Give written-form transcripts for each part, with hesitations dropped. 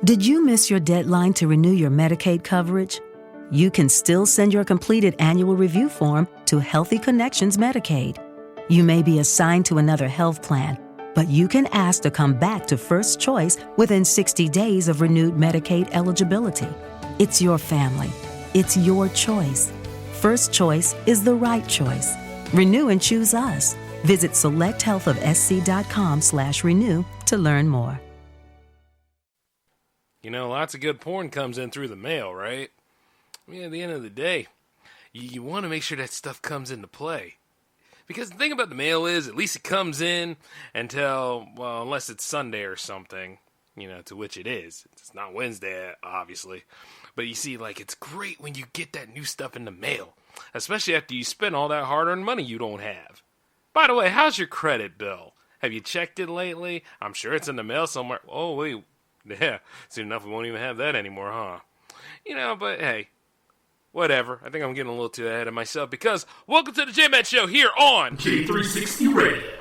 Did you miss your deadline to renew your Medicaid coverage? You can still send your completed annual review form to Healthy Connections Medicaid. You may be assigned to another health plan, but you can ask to come back to First Choice within 60 days of renewed Medicaid eligibility. It's your family. It's your choice. First Choice is the right choice. Renew and choose us. Visit selecthealthofsc.com/renew to learn more. You know, lots of good porn comes in through the mail, right? I mean, at the end of the day, you want to make sure that stuff comes into play. Because the thing about the mail is, at least it comes in until, well, unless it's Sunday or something, you know, to which it is. It's not Wednesday, obviously. But you see, like, it's great when you get that new stuff in the mail, especially after you spend all that hard-earned money you don't have. By the way, how's your credit bill? Have you checked it lately? I'm sure it's in the mail somewhere. Oh, wait. Yeah, soon enough we won't even have that anymore, huh? You know, but hey, whatever. I think I'm getting a little too ahead of myself because welcome to the J-Man Show here on J360 Radio.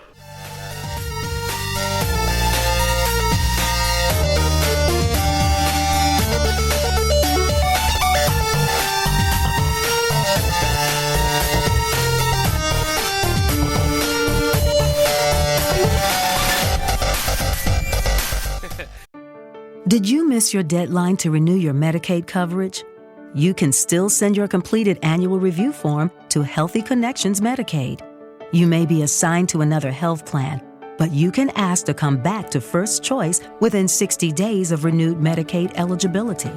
Did you miss your deadline to renew your Medicaid coverage? You can still send your completed annual review form to Healthy Connections Medicaid. You may be assigned to another health plan, but you can ask to come back to First Choice within 60 days of renewed Medicaid eligibility.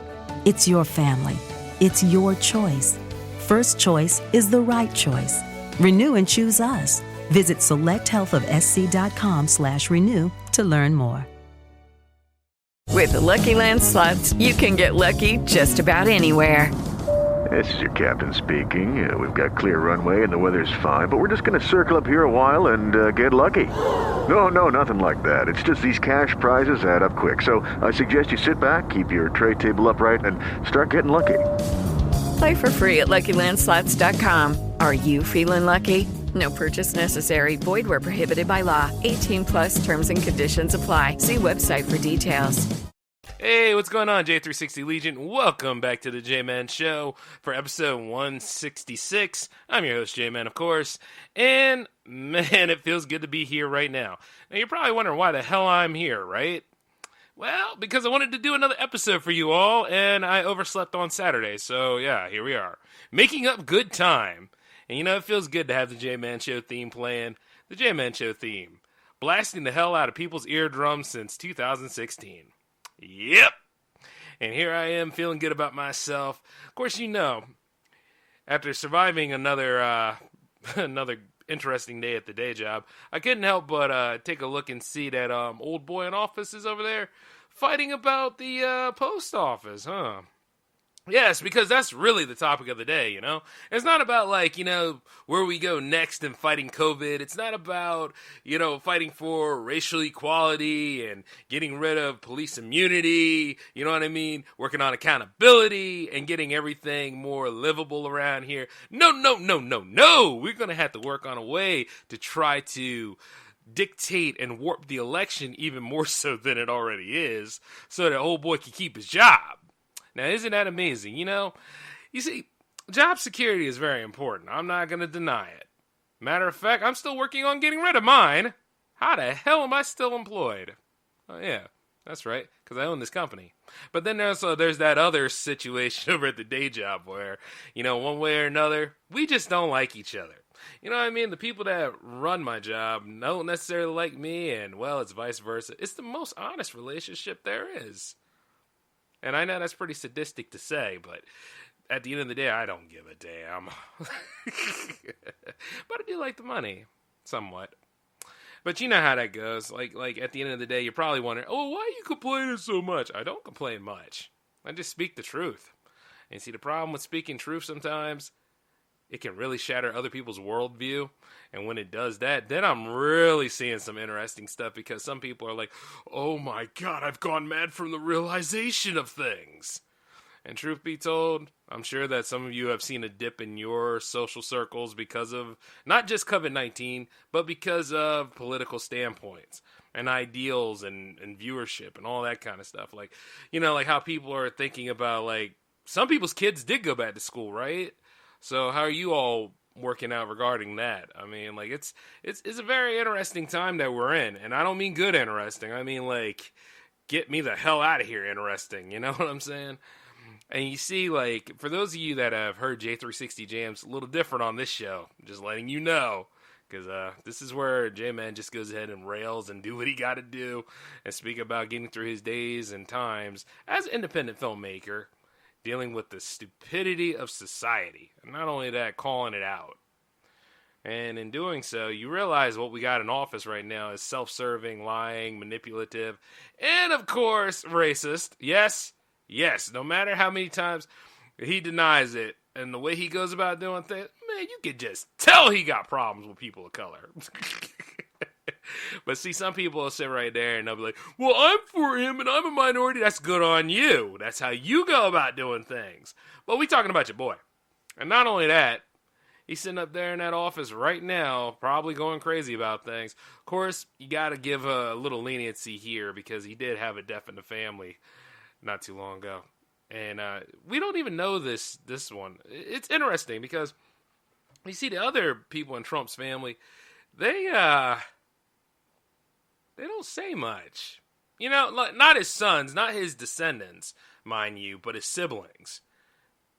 It's your family. It's your choice. First Choice is the right choice. Renew and choose us. Visit selecthealthofsc.com/renew to learn more. With the Lucky Land Slots, you can get lucky just about anywhere. This is your captain speaking. We've got clear runway and the weather's fine, but we're just going to circle up here a while and get lucky. No, nothing like that. It's just these cash prizes add up quick. So I suggest you sit back, keep your tray table upright, and start getting lucky. Play for free at LuckyLandSlots.com. Are you feeling lucky? No purchase necessary. Void where prohibited by law. 18+ terms and conditions apply. See website for details. Hey, what's going on, J360 Legion? Welcome back to the J-Man Show for episode 166. I'm your host, J-Man, of course. And, man, it feels good to be here right now. Now, you're probably wondering why the hell I'm here, right? Well, because I wanted to do another episode for you all, and I overslept on Saturday. So, yeah, here we are. Making up good time. And, you know, it feels good to have the J-Man Show theme playing. The J-Man Show theme. Blasting the hell out of people's eardrums since 2016. Yep. And here I am feeling good about myself. Of course, you know, after surviving another interesting day at the day job, I couldn't help but take a look and see that old boy in office is over there fighting about the post office, huh? Yes, because that's really the topic of the day, you know? It's not about, like, you know, where we go next in fighting COVID. It's not about, you know, fighting for racial equality and getting rid of police immunity, you know what I mean? Working on accountability and getting everything more livable around here. No. We're going to have to work on a way to try to dictate and warp the election even more so than it already is so that old boy can keep his job. Now, isn't that amazing? You know, you see, job security is very important. I'm not going to deny it. Matter of fact, I'm still working on getting rid of mine. How the hell am I still employed? Oh, yeah, that's right, because I own this company. But then there's that other situation over at the day job where, you know, one way or another, we just don't like each other. You know what I mean? The people that run my job don't necessarily like me, and, well, it's vice versa. It's the most honest relationship there is. And I know that's pretty sadistic to say, but at the end of the day, I don't give a damn. But I do like the money, somewhat. But you know how that goes. Like at the end of the day, you're probably wondering, oh, why are you complaining so much? I don't complain much. I just speak the truth. And see, the problem with speaking truth sometimes, it can really shatter other people's worldview. And when it does that, then I'm really seeing some interesting stuff because some people are like, oh my God, I've gone mad from the realization of things. And truth be told, I'm sure that some of you have seen a dip in your social circles because of not just COVID-19, but because of political standpoints. and ideals and viewership and all that kind of stuff. Like, you know, like how people are thinking about, like, some people's kids did go back to school, right? So how are you all working out regarding that? I mean, like, it's a very interesting time that we're in, and I don't mean good interesting. I mean, like, get me the hell out of here interesting, you know what I'm saying? And you see, like, for those of you that have heard J360 Jams, a little different on this show, just letting you know, because this is where J-Man just goes ahead and rails and do what he got to do and speak about getting through his days and times as an independent filmmaker, dealing with the stupidity of society. And not only that, calling it out. And in doing so, you realize what we got in office right now is self-serving, lying, manipulative, and, of course, racist. Yes, no matter how many times he denies it, and the way he goes about doing things, man, you can just tell he got problems with people of color. But see, some people will sit right there and they'll be like, well, I'm for him and I'm a minority. That's good on you. That's how you go about doing things. But we talking about your boy. And not only that, he's sitting up there in that office right now, probably going crazy about things. Of course, you got to give a little leniency here because he did have a death in the family not too long ago. And we don't even know this one. It's interesting because you see the other people in Trump's family, they don't say much. You know, not his sons, not his descendants, mind you, but his siblings.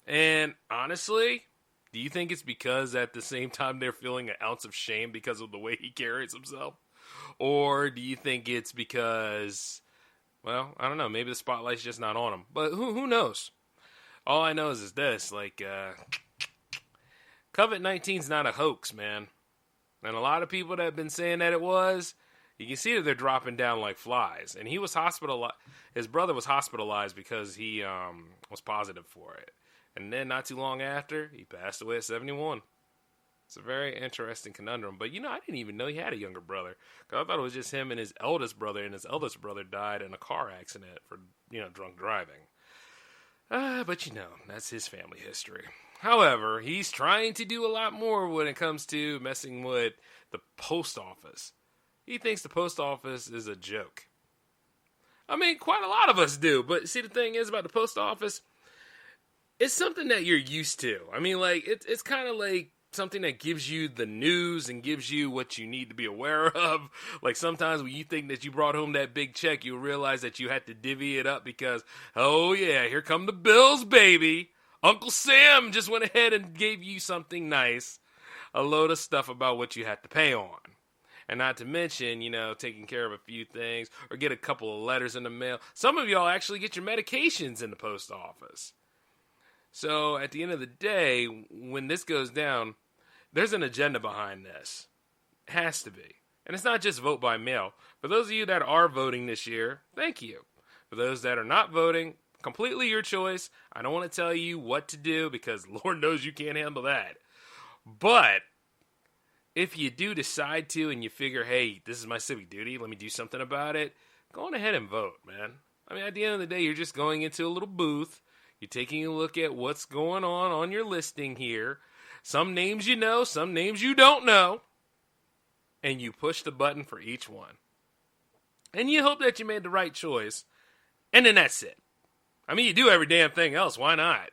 And honestly, do you think it's because at the same time they're feeling an ounce of shame because of the way he carries himself? Or do you think it's because, well, I don't know, maybe the spotlight's just not on him. But who knows? All I know is this, like, COVID-19's not a hoax, man. And a lot of people that have been saying that it was, you can see that they're dropping down like flies. And he was hospitalized. His brother was hospitalized because he was positive for it. And then not too long after, he passed away at 71. It's a very interesting conundrum. But, you know, I didn't even know he had a younger brother. Because I thought it was just him and his eldest brother. And his eldest brother died in a car accident for, you know, drunk driving. But, you know, that's his family history. However, he's trying to do a lot more when it comes to messing with the post office. He thinks the post office is a joke. I mean, quite a lot of us do. But see, the thing is about the post office, it's something that you're used to. I mean, like, it's kind of like something that gives you the news and gives you what you need to be aware of. Like, sometimes when you think that you brought home that big check, you'll realize that you had to divvy it up because, oh yeah, here come the bills, baby. Uncle Sam just went ahead and gave you something nice, a load of stuff about what you had to pay on. And not to mention, you know, taking care of a few things or get a couple of letters in the mail. Some of y'all actually get your medications in the post office. So at the end of the day, when this goes down, there's an agenda behind this. It has to be. And it's not just vote by mail. For those of you that are voting this year, thank you. For those that are not voting, completely your choice. I don't want to tell you what to do because Lord knows you can't handle that. But if you do decide to and you figure, hey, this is my civic duty, let me do something about it, go on ahead and vote, man. I mean, at the end of the day, you're just going into a little booth. You're taking a look at what's going on your listing here. Some names you know, some names you don't know. And you push the button for each one. And you hope that you made the right choice. And then that's it. I mean, you do every damn thing else. Why not?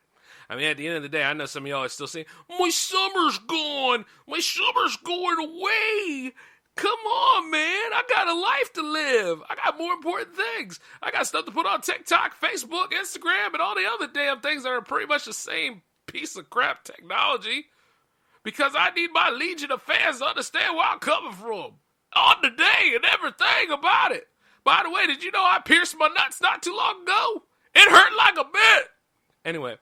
I mean, at the end of the day, I know some of y'all are still saying, my summer's gone. My summer's going away. Come on, man. I got a life to live. I got more important things. I got stuff to put on TikTok, Facebook, Instagram, and all the other damn things that are pretty much the same piece of crap technology. Because I need my legion of fans to understand where I'm coming from. On the day and everything about it. By the way, did you know I pierced my nuts not too long ago? It hurt like a bit. Anyway,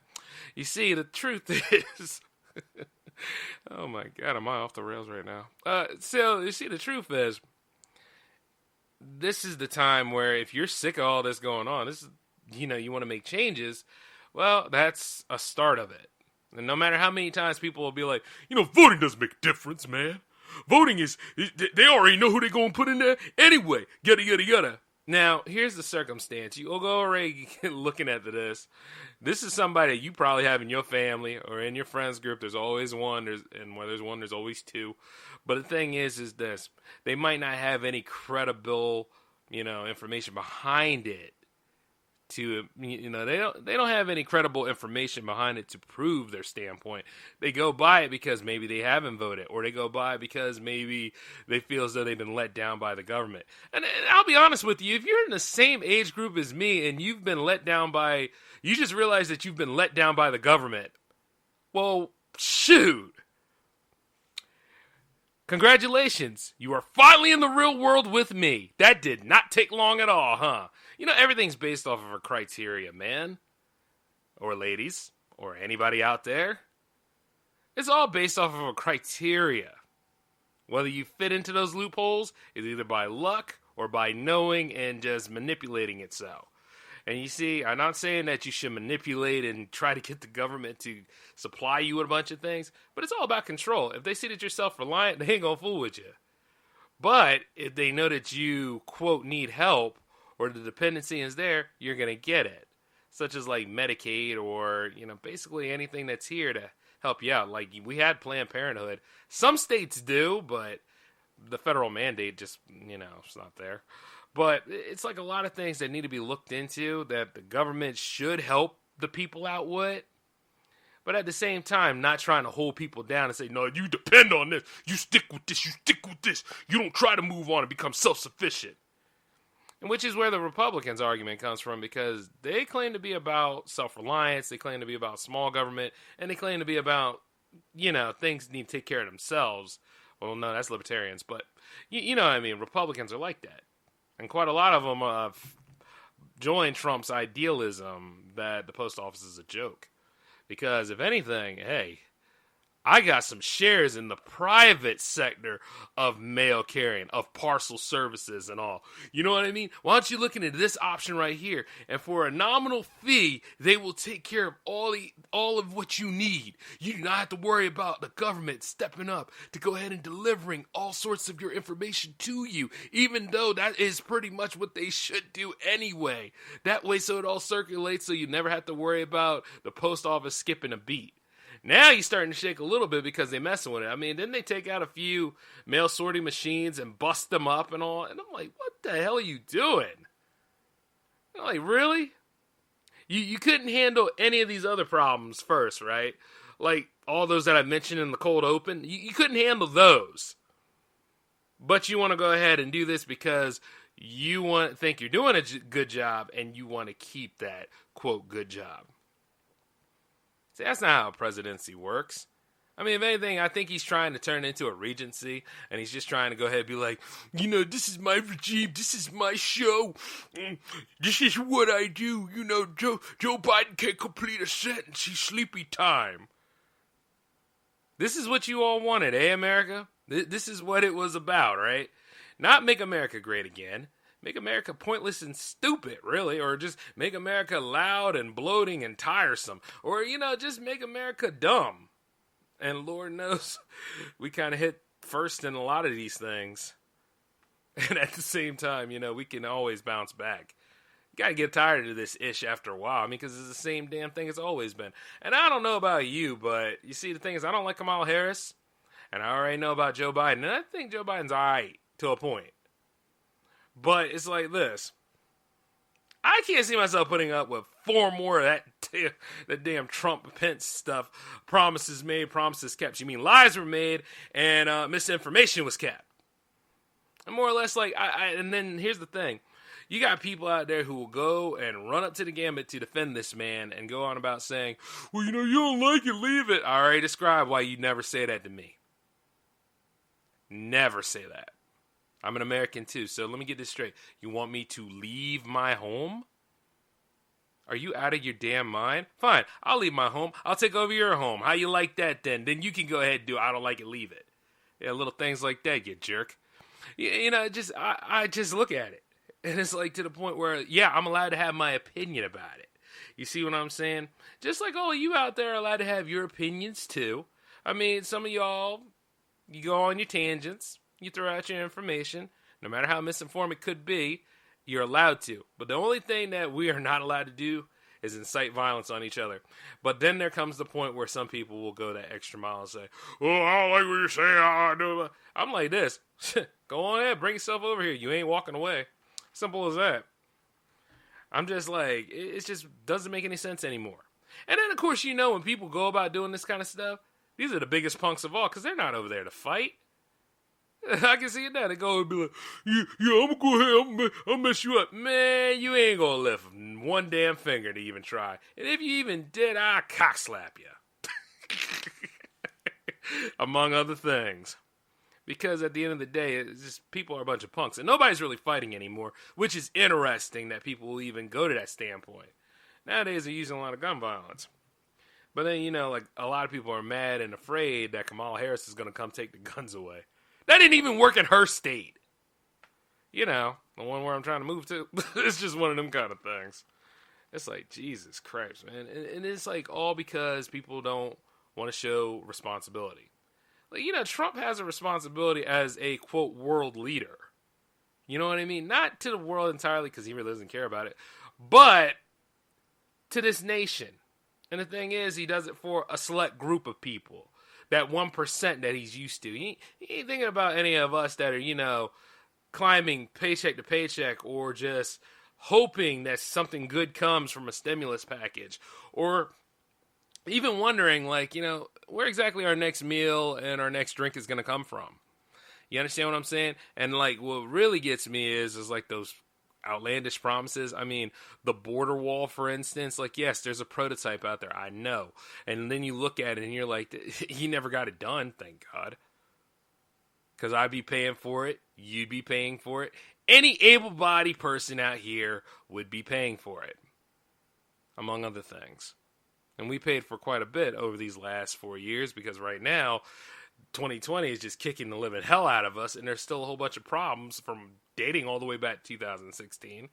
you see, the truth is... oh my God, am I off the rails right now? So, you see, the truth is, this is the time where if you're sick of all this going on, this is, you know, you want to make changes, well, that's a start of it. And no matter how many times people will be like, you know, voting doesn't make a difference, man. Voting is, they already know who they're going to put in there anyway, yada, yada, yada. Now, here's the circumstance. You'll go already looking at this. This is somebody you probably have in your family or in your friends group. There's always one. And where there's one, there's always two. But the thing is this. They might not have any credible, information behind it. They don't have any credible information behind it to prove their standpoint. They go by it because maybe they haven't voted, or they go by it because maybe they feel as though they've been let down by the government. And I'll be honest with you, if you're in the same age group as me and you just realize that you've been let down by the government, well, shoot. Congratulations, you are finally in the real world with me. That did not take long at all, huh? Everything's based off of a criteria, man. Or ladies. Or anybody out there. It's all based off of a criteria. Whether you fit into those loopholes is either by luck or by knowing and just manipulating it so. And you see, I'm not saying that you should manipulate and try to get the government to supply you with a bunch of things, but it's all about control. If they see that you're self-reliant, they ain't gonna fool with you. But if they know that you, quote, need help, or the dependency is there, you're going to get it. Such as like Medicaid or, basically anything that's here to help you out. Like we had Planned Parenthood. Some states do, but the federal mandate just, it's not there. But it's like a lot of things that need to be looked into that the government should help the people out with. But at the same time, not trying to hold people down and say, no, you depend on this. You stick with this. You stick with this. You don't try to move on and become self-sufficient. And which is where the Republicans' argument comes from, because they claim to be about self-reliance, they claim to be about small government, and they claim to be about, things need to take care of themselves. Well, no, that's libertarians, but you know what I mean. Republicans are like that. And quite a lot of them joined Trump's idealism that the post office is a joke. Because if anything, hey, I got some shares in the private sector of mail carrying, of parcel services and all. You know what I mean? Why don't you look into this option right here? And for a nominal fee, they will take care of all of what you need. You do not have to worry about the government stepping up to go ahead and delivering all sorts of your information to you, even though that is pretty much what they should do anyway. That way, so it all circulates, so you never have to worry about the post office skipping a beat. Now you're starting to shake a little bit because they're messing with it. I mean, didn't they take out a few mail sorting machines and bust them up and all? And I'm like, what the hell are you doing? I'm like, really? You couldn't handle any of these other problems first, right? Like all those that I mentioned in the cold open. You couldn't handle those. But you want to go ahead and do this because you think you're doing a good job and you want to keep that, quote, good job. See, that's not how a presidency works. I mean, if anything, I think he's trying to turn it into a regency, and he's just trying to go ahead and be like, this is my regime, this is my show, this is what I do, Joe Biden can't complete a sentence, he's sleepy time. This is what you all wanted, eh, America? This is what it was about, right? Not make America great again. Make America pointless and stupid, really. Or just make America loud and bloating and tiresome. Or, just make America dumb. And Lord knows, we kind of hit first in a lot of these things. And at the same time, we can always bounce back. You got to get tired of this ish after a while. I mean, because it's the same damn thing it's always been. And I don't know about you, but you see, the thing is, I don't like Kamala Harris. And I already know about Joe Biden. And I think Joe Biden's all right to a point. But it's like this. I can't see myself putting up with 4 more of that damn Trump-Pence stuff. Promises made, promises kept. You mean lies were made and misinformation was kept. And more or less like, and then here's the thing. You got people out there who will go and run up to the gambit to defend this man and go on about saying, well, you don't like it, leave it. I already described why you never say that to me. Never say that. I'm an American too, so let me get this straight. You want me to leave my home? Are you out of your damn mind? Fine, I'll leave my home. I'll take over your home. How you like that then? Then you can go ahead and do it. I don't like it, leave it. Yeah, little things like that, you jerk. I just look at it. And it's like to the point where, yeah, I'm allowed to have my opinion about it. You see what I'm saying? Just like all of you out there are allowed to have your opinions too. I mean, some of y'all, you go on your tangents. You throw out your information, no matter how misinformed it could be, you're allowed to. But the only thing that we are not allowed to do is incite violence on each other. But then there comes the point where some people will go that extra mile and say, oh, I don't like what you're saying. I'm like this. Go on ahead. Bring yourself over here. You ain't walking away. Simple as that. I'm just like, it just doesn't make any sense anymore. And then, of course, when people go about doing this kind of stuff, these are the biggest punks of all because they're not over there to fight. I can see it now. They go and be like, yeah, I'm going to go ahead. I'll mess you up. Man, you ain't going to lift one damn finger to even try. And if you even did, I'll cock slap you. Among other things. Because at the end of the day, it's just people are a bunch of punks. And nobody's really fighting anymore, which is interesting that people will even go to that standpoint. Nowadays, they're using a lot of gun violence. But then, like, a lot of people are mad and afraid that Kamala Harris is going to come take the guns away. That didn't even work in her state. The one where I'm trying to move to. It's just one of them kind of things. It's like, Jesus Christ, man. And it's like all because people don't want to show responsibility. Like, Trump has a responsibility as a, quote, world leader. You know what I mean? Not to the world entirely because he really doesn't care about it. But to this nation. And the thing is, he does it for a select group of people. That 1% that he's used to. He ain't thinking about any of us that are, climbing paycheck to paycheck or just hoping that something good comes from a stimulus package. Or even wondering, like, where exactly our next meal and our next drink is going to come from. You understand what I'm saying? And, like, what really gets me is like those outlandish promises. I mean, the border wall, for instance, like, yes, there's a prototype out there. I know. And then you look at it and you're like, he never got it done, thank God. Because I'd be paying for it. You'd be paying for it. Any able-bodied person out here would be paying for it. Among other things. And we paid for quite a bit over these last 4 years because right now, 2020 is just kicking the living hell out of us, and there's still a whole bunch of problems from dating all the way back to 2016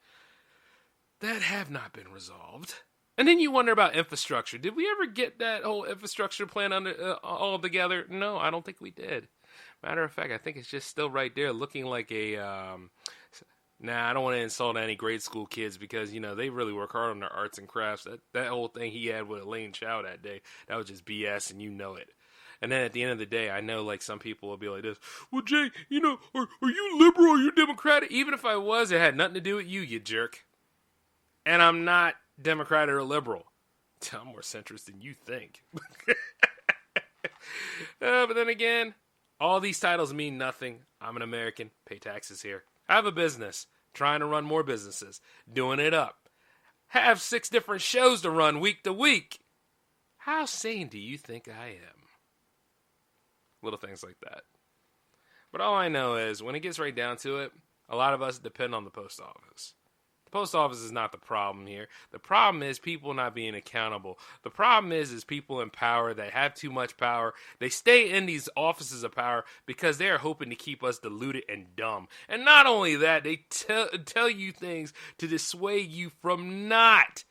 that have not been resolved. And then you wonder about infrastructure. Did we ever get that whole infrastructure plan all together? No, I don't think we did. Matter of fact, I think it's just still right there looking like a... I don't want to insult any grade school kids because, they really work hard on their arts and crafts. That whole thing he had with Elaine Chao that day, that was just BS, and you know it. And then at the end of the day, I know, like, some people will be like this, well, Jay, are you liberal or are you Democratic? Even if I was, it had nothing to do with you, you jerk. And I'm not Democrat or liberal. I'm more centrist than you think. But then again, all these titles mean nothing. I'm an American, pay taxes here. I have a business, trying to run more businesses, doing it up. Have 6 different shows to run week to week. How sane do you think I am? Little things like that. But all I know is, when it gets right down to it, a lot of us depend on the post office. The post office is not the problem here. The problem is people not being accountable. The problem is people in power that have too much power. They stay in these offices of power because they are hoping to keep us deluded and dumb. And not only that, they tell you things to dissuade you from not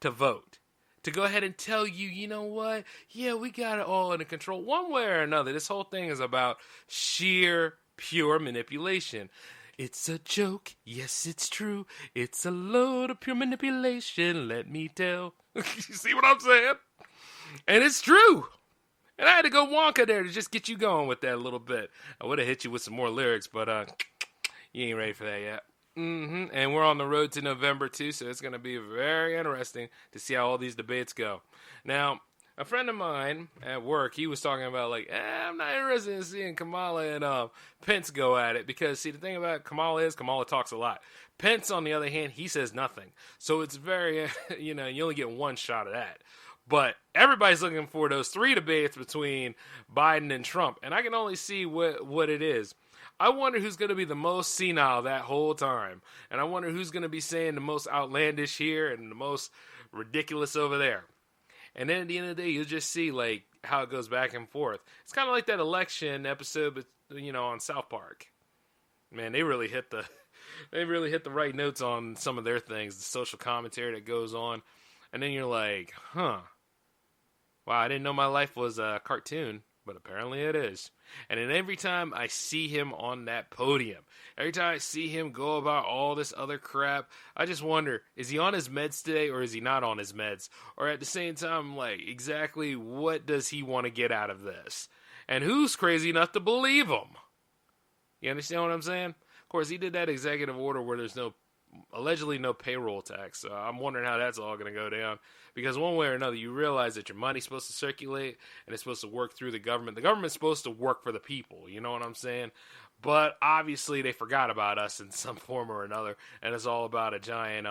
to vote. To go ahead and tell you, you know what? Yeah, we got it all under control. One way or another, this whole thing is about sheer, pure manipulation. It's a joke. Yes, it's true. It's a load of pure manipulation, let me tell. You see what I'm saying? And it's true. And I had to go Wonka there to just get you going with that a little bit. I would have hit you with some more lyrics, but you ain't ready for that yet. And we're on the road to November, too, so it's going to be very interesting to see how all these debates go. Now, a friend of mine at work, he was talking about, like, I'm not interested in seeing Kamala and Pence go at it because, see, the thing about Kamala is Kamala talks a lot. Pence, on the other hand, he says nothing. So it's very, you only get one shot of that. But everybody's looking for those 3 debates between Biden and Trump, and I can only see what it is. I wonder who's going to be the most senile that whole time. And I wonder who's going to be saying the most outlandish here and the most ridiculous over there. And then at the end of the day, you'll just see, like, how it goes back and forth. It's kind of like that election episode, on South Park. Man, they really hit the right notes on some of their things, the social commentary that goes on. And then you're like, wow, I didn't know my life was a cartoon. but apparently it is. And then every time I see him on that podium, every time I see him go about all this other crap, I just wonder, is he on his meds today or is he not on his meds? Or at the same time, like, exactly what does he want to get out of this? And who's crazy enough to believe him? You understand what I'm saying? Of course, he did that executive order where there's allegedly no payroll tax. So I'm wondering how that's all going to go down. Because one way or another, you realize that your money's supposed to circulate and it's supposed to work through the government. The government's supposed to work for the people. You know what I'm saying? But obviously, they forgot about us in some form or another. And it's all about a giant,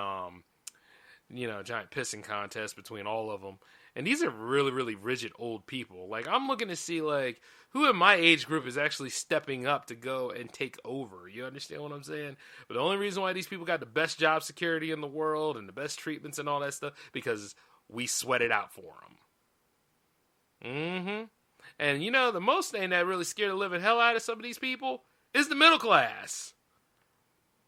giant pissing contest between all of them. And these are really, really rigid old people. Like, I'm looking to see, like, who in my age group is actually stepping up to go and take over. You understand what I'm saying? But the only reason why these people got the best job security in the world and the best treatments and all that stuff, because we sweat it out for them. And, the most thing that really scared the living hell out of some of these people is the middle class.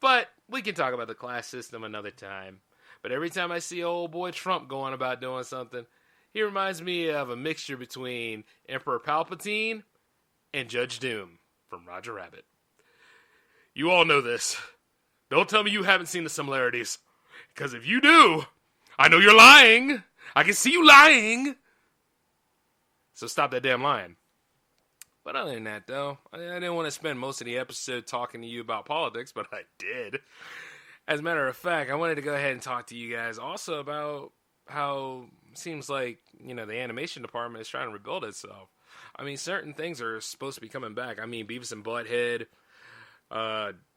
But we can talk about the class system another time. But every time I see old boy Trump going about doing something, he reminds me of a mixture between Emperor Palpatine and Judge Doom from Roger Rabbit. You all know this. Don't tell me you haven't seen the similarities. Because if you do, I know you're lying. I can see you lying. So stop that damn lying. But other than that, though, I didn't want to spend most of the episode talking to you about politics, but I did. As a matter of fact, I wanted to go ahead and talk to you guys also about how it seems like, the animation department is trying to rebuild itself. I mean, certain things are supposed to be coming back. I mean, Beavis and Butthead,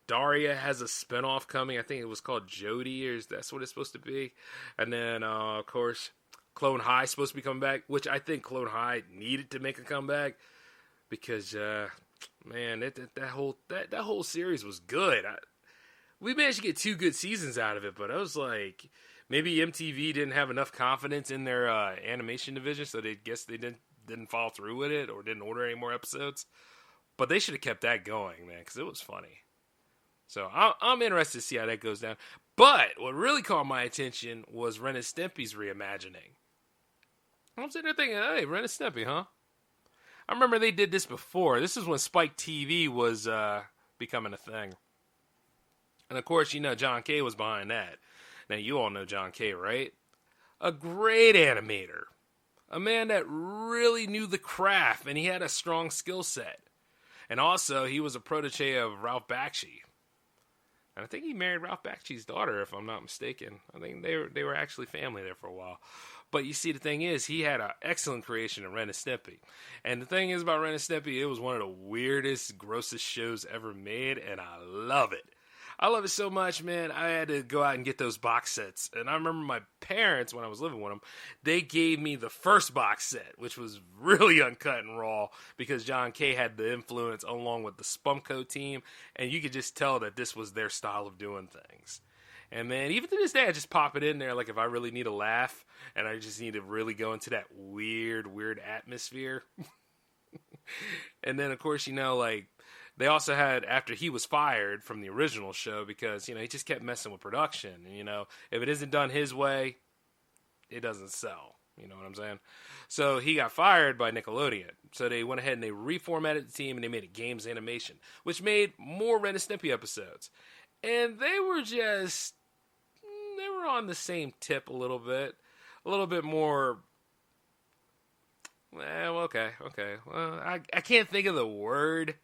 Daria has a spinoff coming. I think it was called Jody, or that's what it's supposed to be. And then, of course, Clone High is supposed to be coming back, which I think Clone High needed to make a comeback because, man, that whole series was good. We managed to get 2 good seasons out of it, but I was like, maybe MTV didn't have enough confidence in their animation division, so they didn't follow through with it or didn't order any more episodes. But they should have kept that going, man, because it was funny. So I'm interested to see how that goes down. But what really caught my attention was Ren and Stimpy's reimagining. I'm sitting there thinking, hey, Ren and Stimpy, huh? I remember they did this before. This is when Spike TV was becoming a thing. And of course, John Kay was behind that. Now, you all know John Kay, right? A great animator. A man that really knew the craft, and he had a strong skill set. And also, he was a protege of Ralph Bakshi. And I think he married Ralph Bakshi's daughter, if I'm not mistaken. I think they were actually family there for a while. But you see, the thing is, he had an excellent creation of Ren and Stimpy. And the thing is about Ren and Stimpy, it was one of the weirdest, grossest shows ever made, and I love it. I love it so much, man. I had to go out and get those box sets. And I remember my parents, when I was living with them, they gave me the first box set, which was really uncut and raw because John Kay had the influence along with the Spumco team. And you could just tell that this was their style of doing things. And, man, even to this day, I just pop it in there like if I really need a laugh and I just need to really go into that weird atmosphere. And then, of course, they also had, after he was fired from the original show, because, he just kept messing with production. And, if it isn't done his way, it doesn't sell. You know what I'm saying? So he got fired by Nickelodeon. So they went ahead and they reformatted the team and they made it Games Animation, which made more Ren and Stimpy episodes. And they were on the same tip a little bit more. Well, okay. Well, I can't think of the word.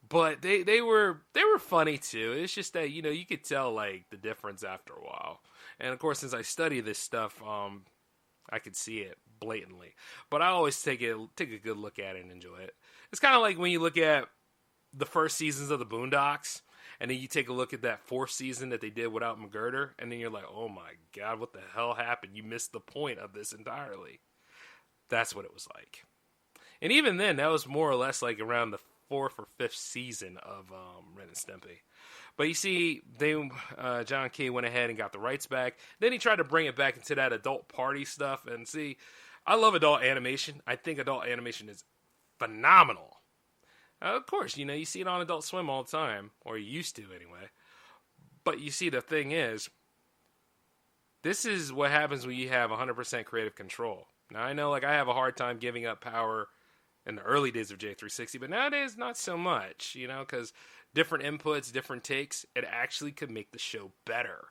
But they were funny too. It's just that, you could tell the difference after a while. And of course, since I study this stuff, I could see it blatantly. But I always take a good look at it and enjoy it. It's kind of like when you look at the first seasons of the Boondocks, and then you take a look at that 4th season that they did without McGurder, and then you're like, oh my God, what the hell happened? You missed the point of this entirely. That's what it was like. And even then, that was more or less around the 4th or 5th season of Ren and Stimpy. But you see, John Kay went ahead and got the rights back. Then he tried to bring it back into that adult party stuff. And see, I love adult animation. I think adult animation is phenomenal. Of course, you see it on Adult Swim all the time, or you used to anyway. But you see, the thing is, this is what happens when you have 100% creative control. Now, I know, I have a hard time giving up power in the early days of J360, but nowadays not so much, because different inputs, different takes, it actually could make the show better.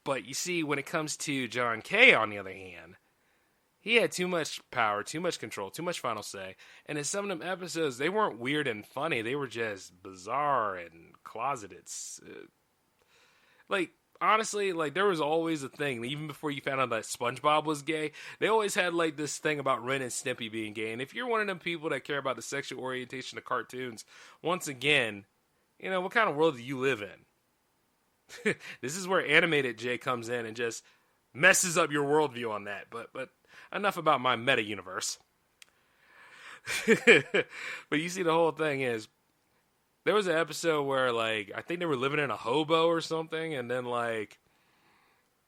But you see, when it comes to John Kay, on the other hand, he had too much power, too much control, too much final say, and in some of them episodes, they weren't weird and funny, they were just bizarre and closeted. Honestly, there was always a thing, even before you found out that SpongeBob was gay, they always had, this thing about Ren and Stimpy being gay, and if you're one of them people that care about the sexual orientation of cartoons, once again, what kind of world do you live in? This is where Animated Jay comes in and just messes up your worldview on that, but enough about my meta-universe. But you see, the whole thing is, there was an episode where, I think they were living in a hobo or something, and then,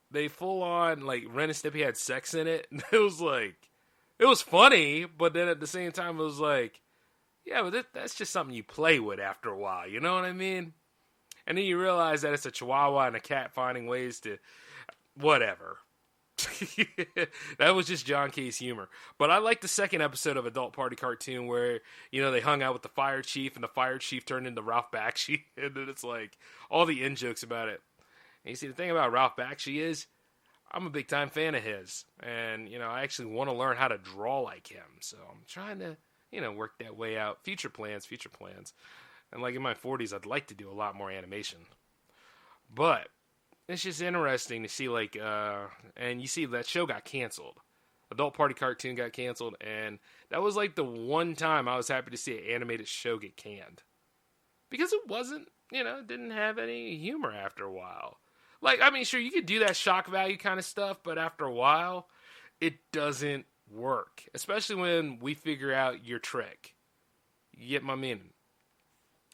they full-on, Ren and Stimpy had sex in it, and it was funny, but then at the same time, it was yeah, but that's just something you play with after a while, you know what I mean? And then you realize that it's a chihuahua and a cat finding ways to, whatever. That was just John Kay's humor. But I like the second episode of Adult Party Cartoon where, they hung out with the fire chief and the fire chief turned into Ralph Bakshi. And then it's all the in-jokes about it. And you see, the thing about Ralph Bakshi is I'm a big-time fan of his. And, I actually want to learn how to draw like him. So I'm trying to, work that way out. Future plans. And in my 40s, I'd like to do a lot more animation. But it's just interesting to see, and you see that show got canceled. Adult Party Cartoon got canceled, and that was, the one time I was happy to see an animated show get canned. Because it wasn't, it didn't have any humor after a while. Sure, you could do that shock value kind of stuff, but after a while, it doesn't work. Especially when we figure out your trick. You get my meaning?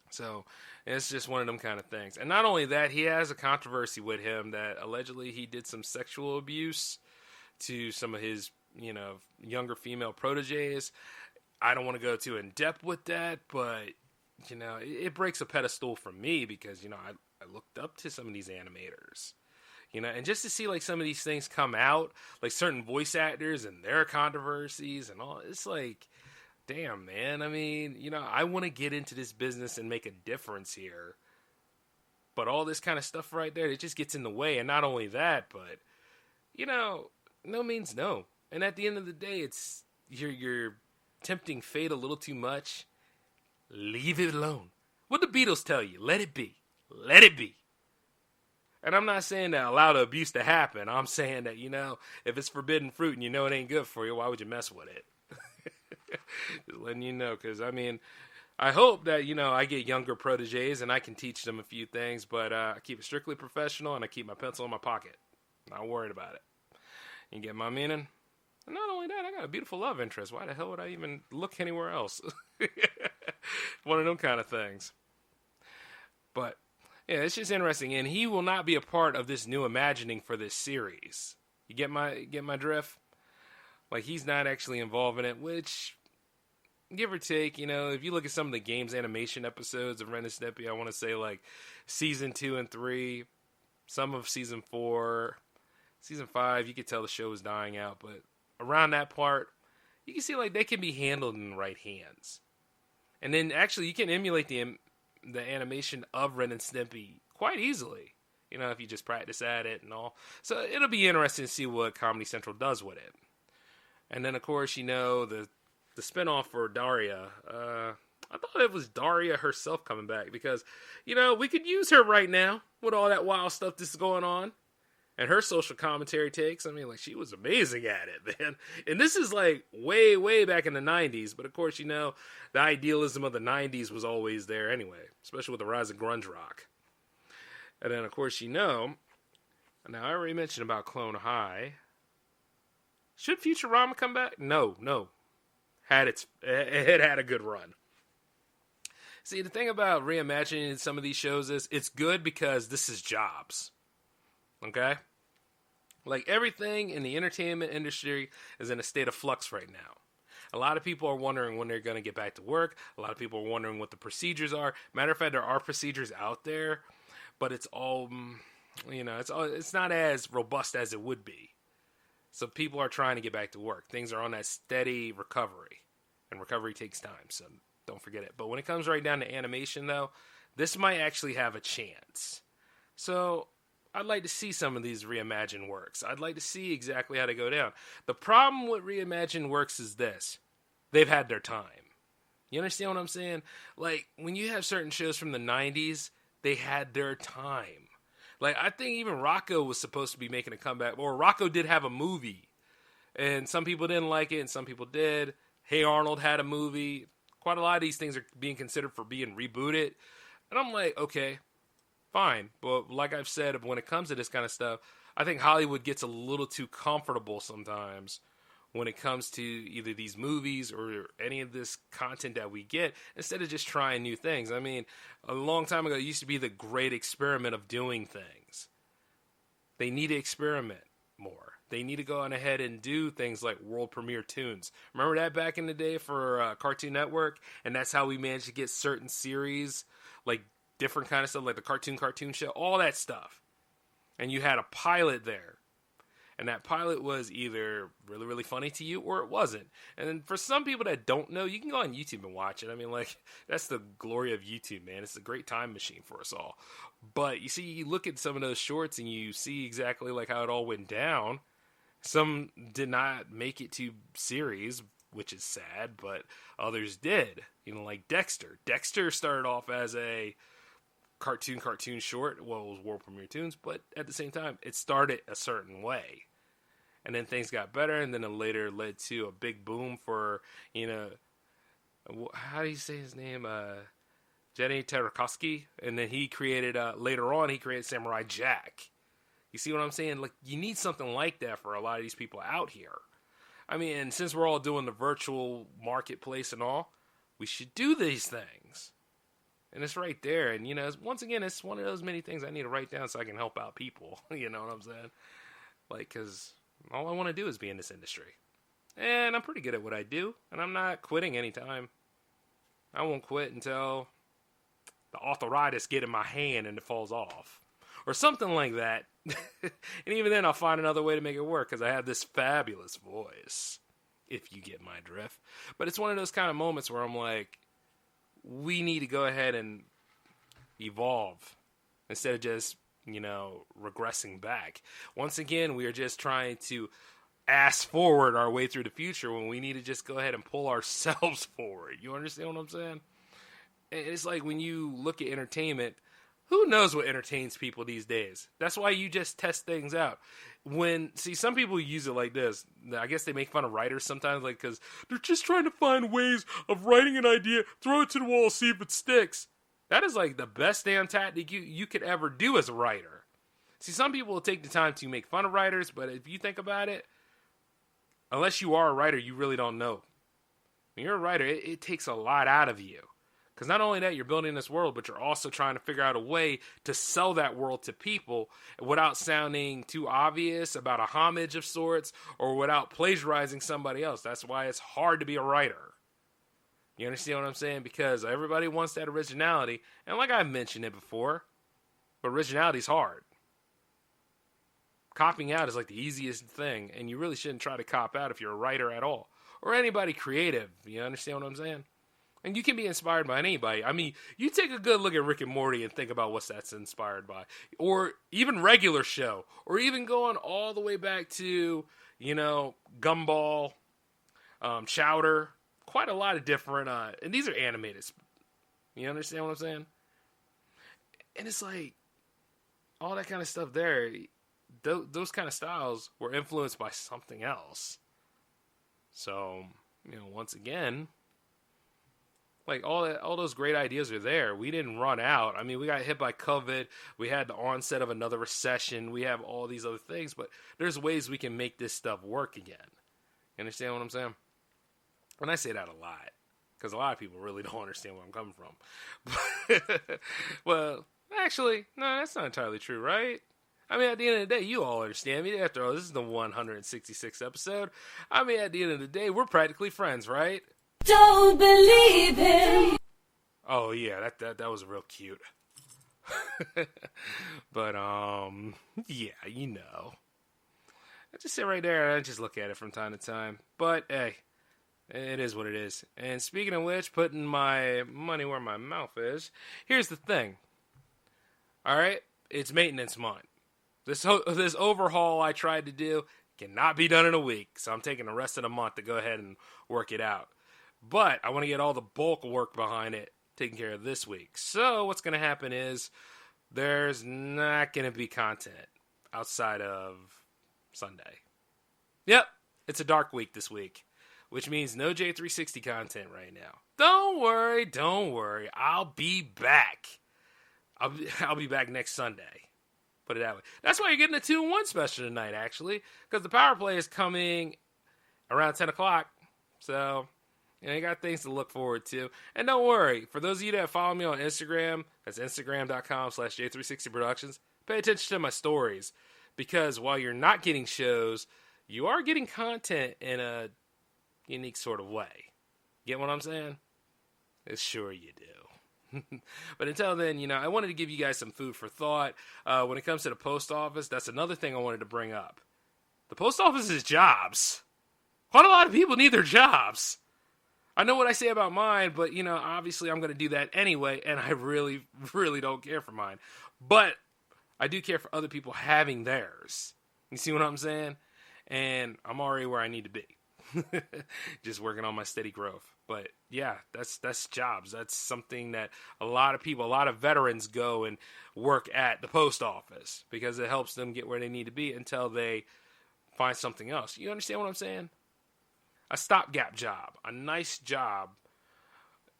So, it's just one of them kind of things. And not only that, he has a controversy with him that allegedly he did some sexual abuse to some of his, younger female proteges. I don't want to go too in depth with that, but, it breaks a pedestal for me because, I looked up to some of these animators. And just to see, some of these things come out, certain voice actors and their controversies and all, it's damn, man. I want to get into this business and make a difference here. But all this kind of stuff right there, it just gets in the way. And not only that, but, no means no. And at the end of the day, it's you're tempting fate a little too much. Leave it alone. What the Beatles tell you, let it be. Let it be. And I'm not saying that allow the abuse to happen. I'm saying that, if it's forbidden fruit and it ain't good for you, why would you mess with it? Just letting you know, because, I hope that, I get younger proteges and I can teach them a few things, but I keep it strictly professional and I keep my pencil in my pocket. Not worried about it. You get my meaning? And not only that, I got a beautiful love interest. Why the hell would I even look anywhere else? One of them kind of things. But, yeah, it's just interesting. And he will not be a part of this new imagining for this series. You get my drift? He's not actually involved in it, which, give or take, if you look at some of the games animation episodes of Ren and Stimpy, I want to say, Season 2 and 3, some of Season 4, Season 5, you could tell the show was dying out, but around that part, you can see, they can be handled in the right hands. And then, actually, you can emulate the animation of Ren and Stimpy quite easily, if you just practice at it and all. So, it'll be interesting to see what Comedy Central does with it. And then, of course, the spinoff for Daria. I thought it was Daria herself coming back because, we could use her right now with all that wild stuff that's going on. And her social commentary takes, she was amazing at it, man. And this is, way, way back in the 90s. But, of course, the idealism of the 90s was always there anyway, especially with the rise of grunge rock. And then, of course, now I already mentioned about Clone High. Should Futurama come back? No. It had a good run. See, the thing about reimagining some of these shows is it's good because this is jobs. Okay? Everything in the entertainment industry is in a state of flux right now. A lot of people are wondering when they're going to get back to work. A lot of people are wondering what the procedures are. Matter of fact, there are procedures out there, but it's all, it's not as robust as it would be. So people are trying to get back to work. Things are on that steady recovery. and recovery takes time, so don't forget it. But when it comes right down to animation, though, this might actually have a chance. So I'd like to see some of these reimagined works. I'd like to see exactly how they go down. The problem with reimagined works is this. They've had their time. You understand what I'm saying? Like, when you have certain shows from the 90s, they had their time. Like, I think even Rocco was supposed to be making a comeback. Or Rocco did have a movie. And some people didn't like it, and some people did. Hey Arnold had a movie. Quite a lot of these things are being considered for being rebooted. And I'm like, okay, fine. But like I've said, when it comes to this kind of stuff, I think Hollywood gets a little too comfortable sometimes when it comes to either these movies or any of this content that we get, instead of just trying new things. I mean, a long time ago, it used to be the great experiment of doing things. They need to experiment more. They need to go on ahead and do things like world premiere tunes. Remember that back in the day for Cartoon Network? And that's how we managed to get certain series, like different kind of stuff, like the Cartoon Show, all that stuff. And you had a pilot there. And that pilot was either really, really funny to you or it wasn't. And then for some people that don't know, you can go on YouTube and watch it. I mean, like, that's the glory of YouTube, man. It's a great time machine for us all. But you see, you look at some of those shorts and you see exactly like how it all went down. Some did not make it to series, which is sad, but others did. You know, like Dexter. Dexter started off as a cartoon short. Well, it was world premiere tunes, but at the same time, it started a certain way. And then things got better, and then it later led to a big boom for, you know, how do you say his name? Jenny Tartakovsky. And then he created, later on, he created Samurai Jack. You see what I'm saying? Like, you need something like that for a lot of these people out here. I mean, and since we're all doing the virtual marketplace and all, we should do these things. And it's right there. And, you know, once again, it's one of those many things I need to write down so I can help out people. You know what I'm saying? Like, because all I want to do is be in this industry. And I'm pretty good at what I do. And I'm not quitting anytime. I won't quit until the arthritis get in my hand and it falls off. Or something like that. And even then, I'll find another way to make it work because I have this fabulous voice. If you get my drift. But it's one of those kind of moments where I'm like, we need to go ahead and evolve instead of just, you know, regressing back. Once again, we are just trying to ass forward our way through the future when we need to just go ahead and pull ourselves forward. You understand what I'm saying? It's like when you look at entertainment, who knows what entertains people these days? That's why you just test things out. See, some people use it like this. I guess they make fun of writers sometimes, like, because they're just trying to find ways of writing an idea, throw it to the wall, see if it sticks. That is like the best damn tactic you could ever do as a writer. See, some people will take the time to make fun of writers, but if you think about it, unless you are a writer, you really don't know. When you're a writer, it takes a lot out of you. Because not only that, you're building this world, but you're also trying to figure out a way to sell that world to people without sounding too obvious about a homage of sorts or without plagiarizing somebody else. That's why it's hard to be a writer. You understand what I'm saying? Because everybody wants that originality. And like I've mentioned it before, but originality is hard. Copying out is like the easiest thing, and you really shouldn't try to cop out if you're a writer at all. Or anybody creative. You understand what I'm saying? And you can be inspired by anybody. I mean, you take a good look at Rick and Morty and think about what that's inspired by. Or even regular show. Or even going all the way back to, you know, Gumball, Chowder. Quite a lot of different, and these are animated. You understand what I'm saying? And it's like, all that kind of stuff there, those kind of styles were influenced by something else. So, you know, once again, like all those great ideas are there. We didn't run out. I mean, we got hit by COVID. We had the onset of another recession. We have all these other things, but there's ways we can make this stuff work again. You understand what I'm saying? And I say that a lot because a lot of people really don't understand where I'm coming from. Well, actually, no, that's not entirely true, right? I mean, at the end of the day, you all understand me. After all, this is the 166th episode. I mean, at the end of the day, we're practically friends, right? Don't believe him. Oh yeah, that was real cute. But yeah, you know, I just sit right there and I just look at it from time to time. But hey, It is what it is. And speaking of which, putting my money where my mouth is, here's the thing. All right? It's maintenance month. This overhaul I tried to do cannot be done in a week, so I'm taking the rest of the month to go ahead and work it out. But I want to get all the bulk work behind it taken care of this week. So what's going to happen is there's not going to be content outside of Sunday. Yep, it's a dark week this week, which means no J360 content right now. Don't worry. I'll be back. I'll be back next Sunday. Put it that way. That's why you're getting a 2-in-1 special tonight, actually, because the power play is coming around 10 o'clock. So, you got things to look forward to. And don't worry, for those of you that follow me on Instagram, that's instagram.com/J360productions, pay attention to my stories, because while you're not getting shows, you are getting content in a unique sort of way. Get what I'm saying? Sure you do. But until then, I wanted to give you guys some food for thought. When it comes to the post office, that's another thing I wanted to bring up. The post office is jobs. Quite a lot of people need their jobs. I know what I say about mine, but, obviously I'm going to do that anyway, and I really, really don't care for mine. But I do care for other people having theirs. You see what I'm saying? And I'm already where I need to be. Just working on my steady growth. But yeah, that's jobs. That's something that a lot of veterans go and work at the post office because it helps them get where they need to be until they find something else. You understand what I'm saying? A stopgap job, a nice job.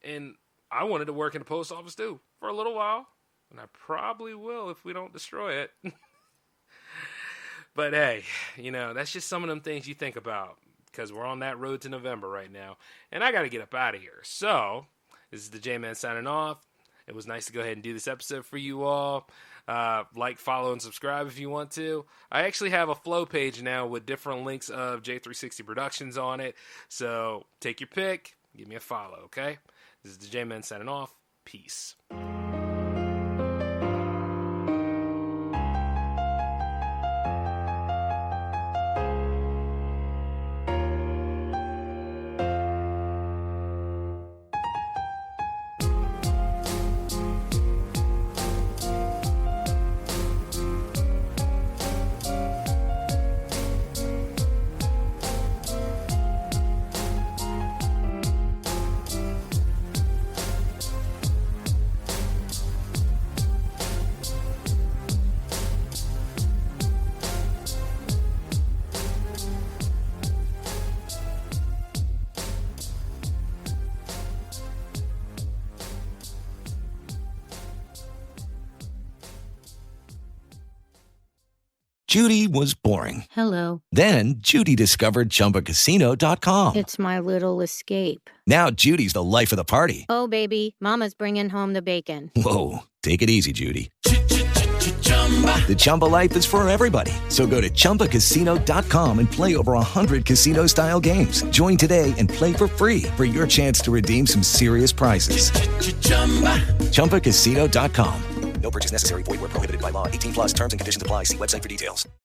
And I wanted to work in the post office too for a little while, and I probably will if we don't destroy it. But hey, that's just some of them things you think about. Because we're on that road to November right now. And I got to get up out of here. So, this is the J-Man signing off. It was nice to go ahead and do this episode for you all. Like, follow, and subscribe if you want to. I actually have a flow page now with different links of J360 Productions on it. So, take your pick. Give me a follow, okay? This is the J-Man signing off. Peace. Judy was boring. Hello. Then Judy discovered ChumbaCasino.com. It's my little escape. Now Judy's the life of the party. Oh, baby, mama's bringing home the bacon. Whoa, take it easy, Judy. The Chumba life is for everybody. So go to ChumbaCasino.com and play over 100 casino-style games. Join today and play for free for your chance to redeem some serious prizes. ChumbaCasino.com. No purchase necessary. Void where prohibited by law. 18+ terms and conditions apply. See website for details.